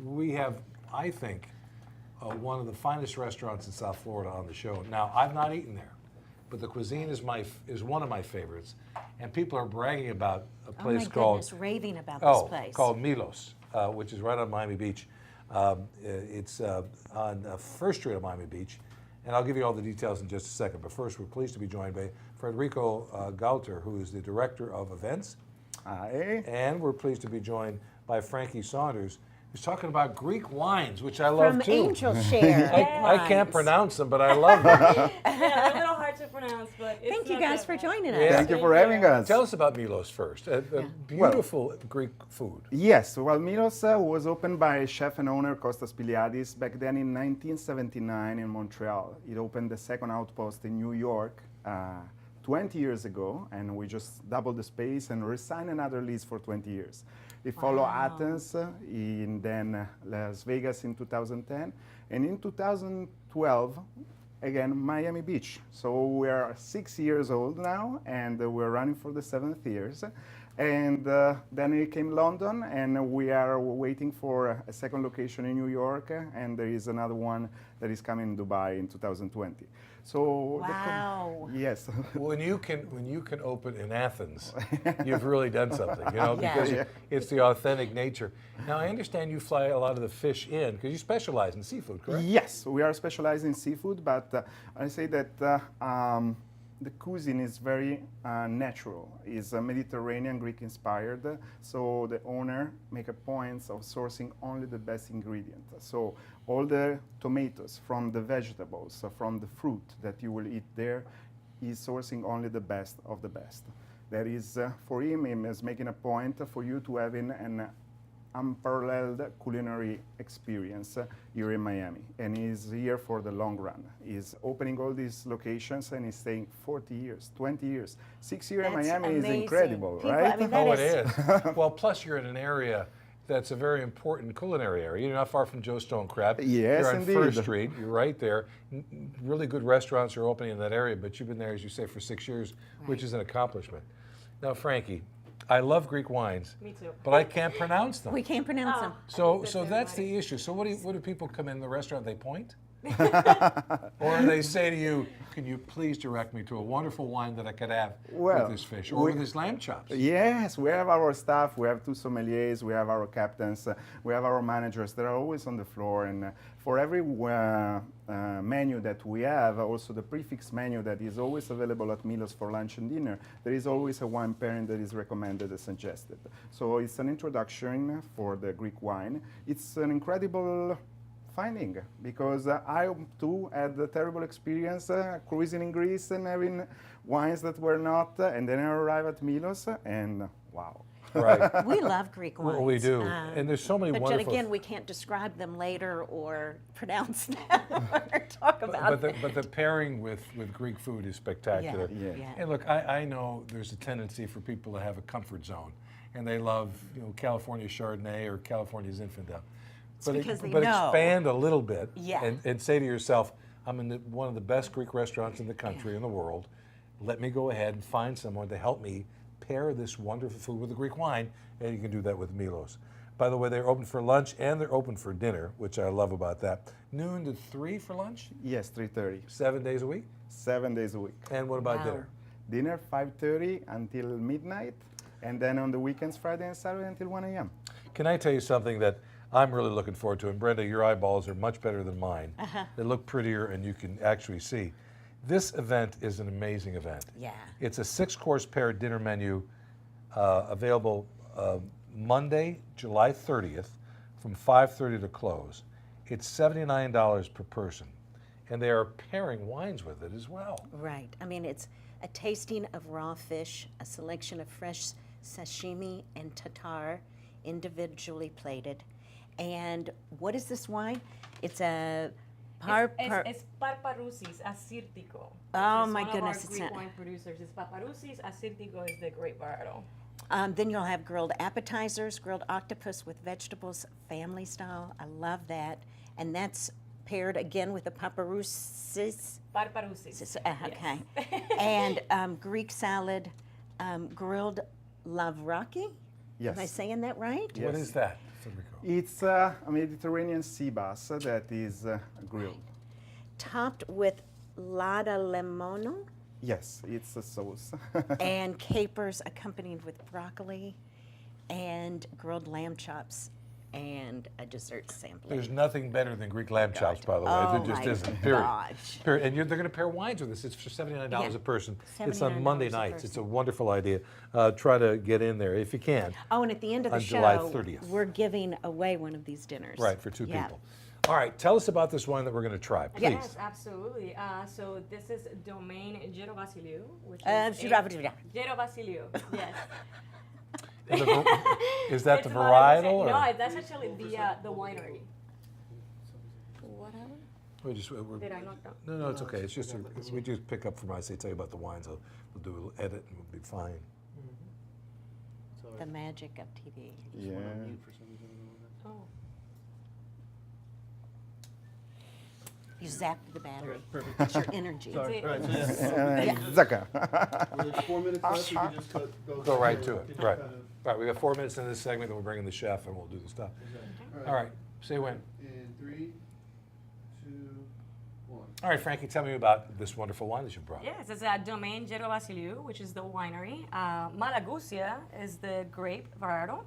we have, I think, one of the finest restaurants in South Florida on the show. Now, I've not eaten there, but the cuisine is one of my favorites, and people are bragging about a place raving about this place. Called MILOS, which is right on Miami Beach. It's on First Street of Miami Beach, and I'll give you all the details in just a second. But first, we're pleased to be joined by Federico Gauter, who is the director of events. Hi. And we're pleased to be joined by Frankie Saunders, who's talking about Greek wines, which I love From too. Angel Share. I can't pronounce them, but I love them. Yeah, a little hard to pronounce, but it's Thank you not guys that for bad. joining us. Yeah. Thank you for having us. Tell us about Milos first. Beautiful Greek food. Yes, well, Milos was opened by chef and owner Kostas Piliadis back then in 1979 in Montreal. It opened the second outpost in New York 20 years ago, and we just doubled the space and re-signed another lease for 20 years. It followed Athens, then Las Vegas in 2010, and in 2012, again, Miami Beach. So we're 6 years old now, and we're running for the 7th years. And then it came London, and we are waiting for a second location in New York, and there is another one that is coming in Dubai in 2020. So wow. Yes. When you can open in Athens, you've really done something, you know, because it's the authentic nature. Now, I understand you fly a lot of the fish in because you specialize in seafood, correct? Yes, we are specialized in seafood, but I say that the cuisine is very natural. It's Mediterranean, Greek inspired. So the owner make a point of sourcing only the best ingredient. So all the tomatoes from the vegetables, from the fruit that you will eat there, is sourcing only the best of the best. That is, for him is making a point for you to having an unparalleled culinary experience here in Miami, and he's here for the long run. He's opening all these locations and he's staying 40 years, 20 years. 6 years in Miami amazing. is incredible, People, right? I mean, Oh, it is. Well, plus you're in an area that's a very important culinary area. You're not far from Joe Stone Crab. Yes, You're on indeed. First Street. You're right there. Really good restaurants are opening in that area, but you've been there, as you say, for 6 years, which is an accomplishment. Now, Frankie, I love Greek wines. Me too. But I can't pronounce them. We can't pronounce them. So that's the issue. So what do people come in the restaurant? They point, or they say to you, "Can you please direct me to a wonderful wine that I could have with this fish or with this lamb chops?" Yes, we have our staff. We have 2 sommeliers. We have our captains. We have our managers. They're always on the floor. And for every menu that we have, also the prefix menu that is always available at Milos for lunch and dinner, there is always a wine pairing that is recommended and suggested. So it's an introduction for the Greek wine. It's an incredible finding because I too had a terrible experience cruising in Greece and having wines that were not, and then I arrived at Milos and wow. Right. We love Greek wines. Well, we do, and there's so many But wonderful. again, we can't describe them later or pronounce them or talk about them. But the pairing with Greek food is spectacular. Yeah. And look, I know there's a tendency for people to have a comfort zone, and they love California Chardonnay or California Zinfandel. But because they but know. expand a little bit Yeah. and say to yourself, I'm in one of the best Greek restaurants in the country, in the world. Let me go ahead and find someone to help me pair this wonderful food with a Greek wine, and you can do that with Milos. By the way, they're open for lunch and they're open for dinner, which I love about that. Noon to 3 for lunch? Yes, 3:30. 7 days a week? 7 days a week. And what about Wow. dinner? Dinner 5:30 until midnight, and then on the weekends, Friday and Saturday until 1 a.m. Can I tell you something that I'm really looking forward to? And Brenda, your eyeballs are much better than mine. They look prettier and you can actually see. This event is an amazing event. Yeah. It's a 6-course paired dinner menu available Monday, July 30th from 5:30 to close. It's $79 per person. And they are pairing wines with it as well. Right. I mean, it's a tasting of raw fish, a selection of fresh sashimi and tartare, individually plated. And what is this wine? It's a It's Parparousis Assyrtiko. Oh, It's my one goodness, of it's our Greek not- wine producers. It's Parparousis Assyrtiko is the grape varietal. Then you'll have grilled appetizers, grilled octopus with vegetables, family style. I love that. And that's paired again with the paparousis. Parparousis. Okay. And Greek salad, grilled lavraki. Yes. Am I saying that right? What is that? Federico? It's a Mediterranean sea bass that is grilled. Topped with lada lemono Yes, it's a sauce. and capers accompanied with broccoli and grilled lamb chops and a dessert sampling. There's nothing better than Greek lamb chops, by the way. Oh There just my isn't. Period. gosh. Period. And they're going to pair wines with this. It's for $79 Yeah. a person. It's on $79 Monday a nights. It's a person. wonderful idea. Try to get in there if you can. Oh, and at the end of the On show, July 30th. we're giving away one of these dinners. Right, for two Yeah. people. All right, tell us about this wine that we're going to try, please. Yes, absolutely. So this is Domaine Gero Vasiliou, which Gero Gero Vasiliou, yes. And is that the It's about a varietal? percent- Or? No, that's actually the winery. What happened? We're, Did I knock down? no, it's okay. It's just we just pick up from I say tell you about the wines. We'll do a little edit and we'll be fine. The magic of TV. Yeah. Oh. You zapped the battery. Perfect. It's your energy. Sorry. it. All right, so yeah. Zaka. Well, there's 4 minutes left, so you can just Go right to you it. can Right. kind of- Right. We got 4 minutes in this segment, then we'll bring in the chef and we'll do the stuff. Exactly. All right. Say when. In 3, 2, 1. All right, Frankie, tell me about this wonderful wine that you brought. Yes, it's Domaine Gero Vasiliou, which is the winery. Malagusia is the grape varietal.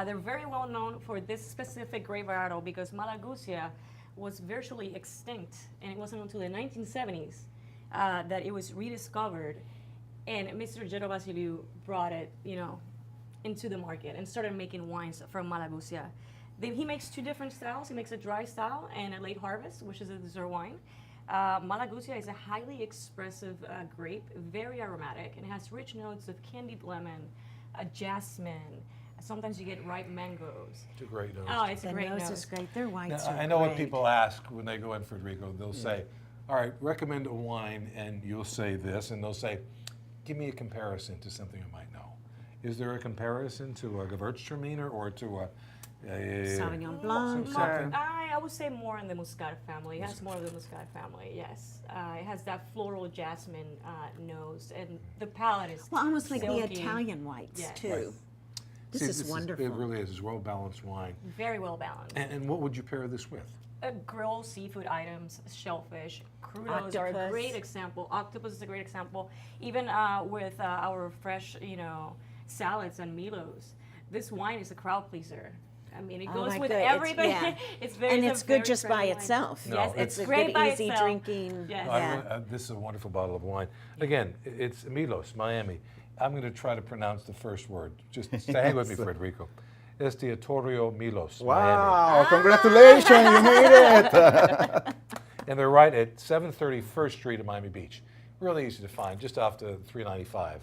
They're very well known for this specific grape varietal because Malagusia was virtually extinct, and it wasn't until the 1970s that it was rediscovered, and Mr. Gero Vasiliou brought it, into the market and started making wines from Malagusia. He makes two different styles. He makes a dry style and a late harvest, which is a dessert wine. Malagusia is a highly expressive grape, very aromatic, and it has rich notes of candied lemon, jasmine. Sometimes you get ripe mangoes. It's a great nose. Oh, it's The a great nose nose. is great. Their Now, wines are I know what great. people ask when they go in Federico. They'll say, all right, recommend a wine, and you'll say this, and they'll say, give me a comparison to something I might know. Is there a comparison to a Gewürztraminer or to a Sauvignon Blanc. Something. Or, I would say more in the Muscat family. It has more of the Muscat family, yes. It has that floral jasmine nose, and the palate is well, almost like the silky. Italian whites, Yes. too. Right. This See, is wonderful. It really is. It's well-balanced wine. Very well balanced. And what would you pair this with? Grilled seafood items, shellfish, crudos are a Octopus. great example. Octopus is a great example. Even with our fresh, salads and MILOS, this wine is a crowd pleaser. I mean, it Oh goes my with God, it's- everybody. yeah. It's very, And it's it's a good very just by friendly wine. itself. No, Yes, it's it's a great good, by easy itself. drinking. Yes. Yeah. This is a wonderful bottle of wine. Again, it's MILOS, Miami. I'm going to try to pronounce the first word. Just hang with me, Federico. Estiatorio MILOS, Miami. Wow, congratulations, you made it. And they're right at 730 First Street in Miami Beach. Really easy to find, just off the 395.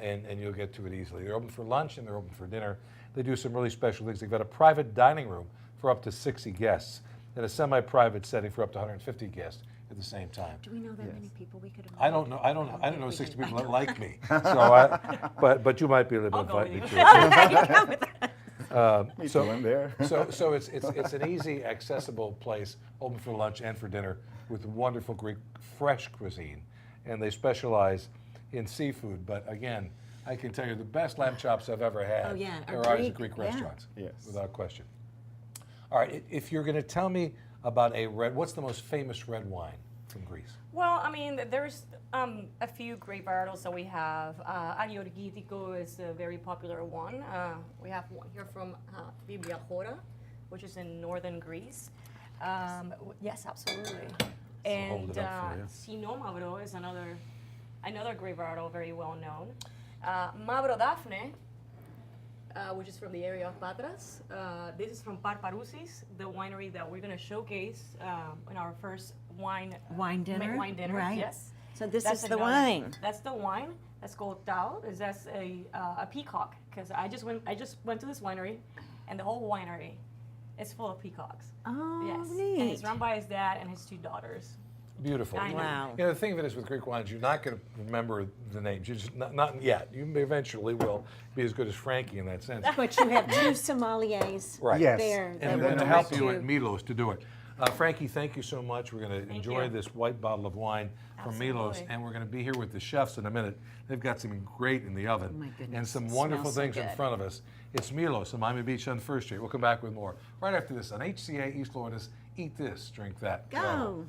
And you'll get to it easily. They're open for lunch and they're open for dinner. They do some really special things. They've got a private dining room for up to 60 guests and a semi-private setting for up to 150 guests at the same time. Do we know that many people we could have? I don't know. I don't think know we 60 can- people that like me. So, but you might be able to I'll go invite me with to. you. Me too, I'm there. So it's an easy, accessible place, open for lunch and for dinner, with wonderful Greek fresh cuisine, and they specialize in seafood. But again, I can tell you the best lamb chops I've ever had Oh, yeah, are are always at Greek, Greek yeah. restaurants, Yes. without question. All right, if you're going to tell me about what's the most famous red wine from Greece? Well, I mean, there's a few great varietals that we have. Agiorgitiko is a very popular one. We have one here from Biblia Chora, which is in northern Greece. Yes, absolutely. hold And it up for you. Sinomavro is another great varietal, very well known. Mavro Daphne, which is from the area of Patras. This is from Parparousis, the winery that we're going to showcase in our first wine dinner? Wine dinner, Right. yes. So this That's is the another- wine. That's the wine. That's called Tao. That's a peacock. Because I just went to this winery, and the whole winery is full of peacocks. Oh, Yes. neat. And it's run by his dad and his two daughters. Beautiful. I know. Wow. You know, the thing of it is with Greek wines, you're not going to remember the names. You just not yet. You eventually will be as good as Frankie in that sense. But you have two sommeliers Right. Yes. there And that we're will going to direct help you you. at MILOS to do it. Frankie, thank you so much. We're going to enjoy you. this white bottle of wine from MILOS, Absolutely. and we're going to be here with the chefs in a minute. They've got something great in the oven Oh my goodness, and some it wonderful smells so things in good. front of us. It's MILOS in Miami Beach on First Street. We'll come back with more right after this on HCA East Florida's Eat This, Drink That. Go.